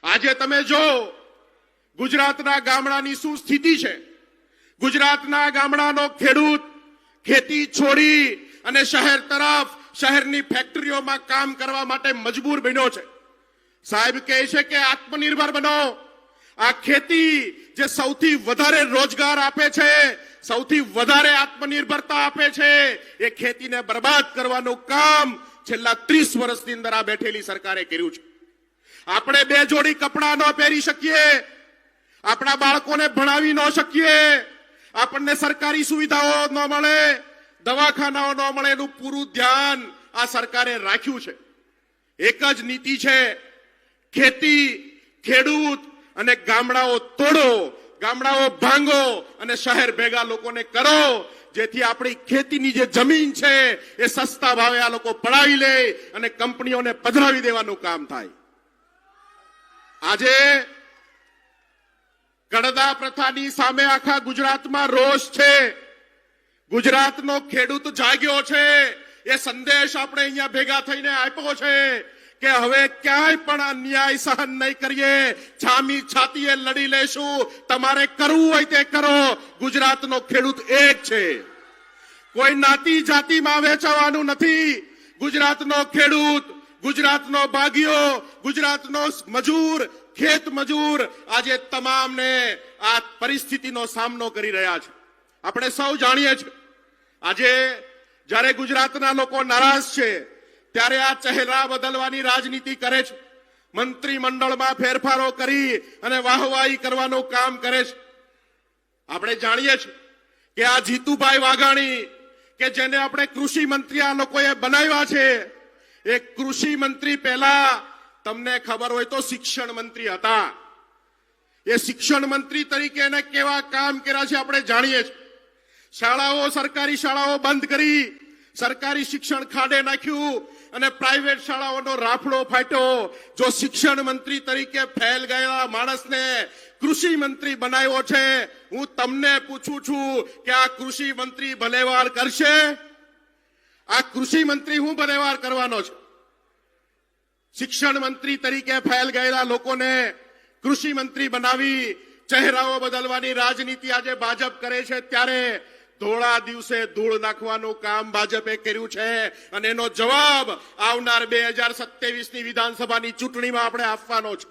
આજે તમે જો ગુજરાતના ગામડાની શું સ્થિતિ છે। ગુજરાતના ગામડાનો ખેડૂત ખેતી છોડી અને શહેર તરફ શહેરની ફેક્ટરીઓમાં કામ કરવા માટે મજબૂર બન્યો છે। સાહેબ કહે છે કે આત્મનિર્ભર બનો। આ ખેતી જે સૌથી વધારે રોજગાર આપે છે, સૌથી વધારે આત્મનિર્ભરતા આપે છે, એ ખેતીને બરબાદ કરવાનું કામ છેલ્લા 30 વર્ષની અંદર આ બેઠેલી સરકારે કર્યું છે। આપણે 2 જોડી કપડાં ન પહેરી શકીએ, આપણા બાળકોને ભણાવી ન શકીએ, આપણને સરકારી સુવિધાઓ ન મળે, દવાખાનાઓ ન મળે, એનું પૂરું ધ્યાન આ સરકારે રાખ્યું છે। એક જ નીતિ છે, ખેતી, ખેડૂત અને ગામડાઓ તોડો, ગામડાઓ ભાંગો અને શહેર ભેગા લોકોને કરો, જેથી આપણી ખેતીની જે જમીન છે એ સસ્તા ભાવે આ લોકો પડાવી લે અને કંપનીઓને પધરાવી દેવાનું કામ થાય। આજે કડદા પ્રથાની સામે આખા ગુજરાતમાં રોષ છે। ગુજરાતનો ખેડૂત જાગ્યો છે। એ સંદેશ આપણે અહીંયા ભેગા થઈને આપ્યો છે કે હવે ક્યાંય પણ અન્યાય સહન નહીં કરીએ, છામી છાતીએ લડી લેશું। તમારે કરવું હોય તે કરો। ગુજરાતનો ખેડૂત એક છે, કોઈ નાતી જાતિમાં વેચાવાનું નથી। ગુજરાતનો ખેડૂત, ગુજરાતનો ભાગીયો, ગુજરાતનો મજૂર, ખેત મજૂર આજે તમામને આ પરિસ્થિતિનો સામનો કરી રહ્યા છે। આપણે સૌ જાણીએ છીએ આજે જ્યારે ગુજરાતના લોકો નારાજ છે ત્યારે આ ચહેરા બદલવાની રાજનીતિ કરે છે, મંત્રીમંડળમાં ફેરફારો કરી અને વાહવાહી કરવાનું કામ કરે છે। આપણે જાણીએ છીએ કે આ જીતુભાઈ વાઘાણી કે જેને આપણે કૃષિ મંત્રી આ લોકોએ બનાવ્યા છે, એ કૃષિ મંત્રી પહેલા તમને ખબર હોય તો શિક્ષણ મંત્રી હતા। એ શિક્ષણ મંત્રી તરીકે એને કેવા કામ કર્યા છે આપણે જાણીએ છીએ। શાળાઓ, સરકારી શાળાઓ બંધ કરી, સરકારી શિક્ષણ ખાડે નાખ્યું અને પ્રાઇવેટ શાળાઓનો રાફડો ફાટ્યો। જો શિક્ષણ મંત્રી તરીકે ફેલ ગયેલા માણસને કૃષિ મંત્રી બનાવ્યો છે, હું તમને પૂછું છું કે આ કૃષિ મંત્રી ભલેવાર કરશે? આ કૃષિ મંત્રી હું ભલેવાર કરવાનો છે? શિક્ષણ મંત્રી તરીકે ફેલ ગયેલા લોકોને કૃષિ મંત્રી બનાવી ચહેરાઓ બદલવાની રાજનીતિ આજે ભાજપ કરે છે, ત્યારે ધોળા દિવસે ધૂળ નાખવાનું કામ ભાજપે કર્યું છે અને એનો જવાબ આવનાર 2027ની વિધાનસભાની ચૂંટણીમાં આપણે આપવાનો છે।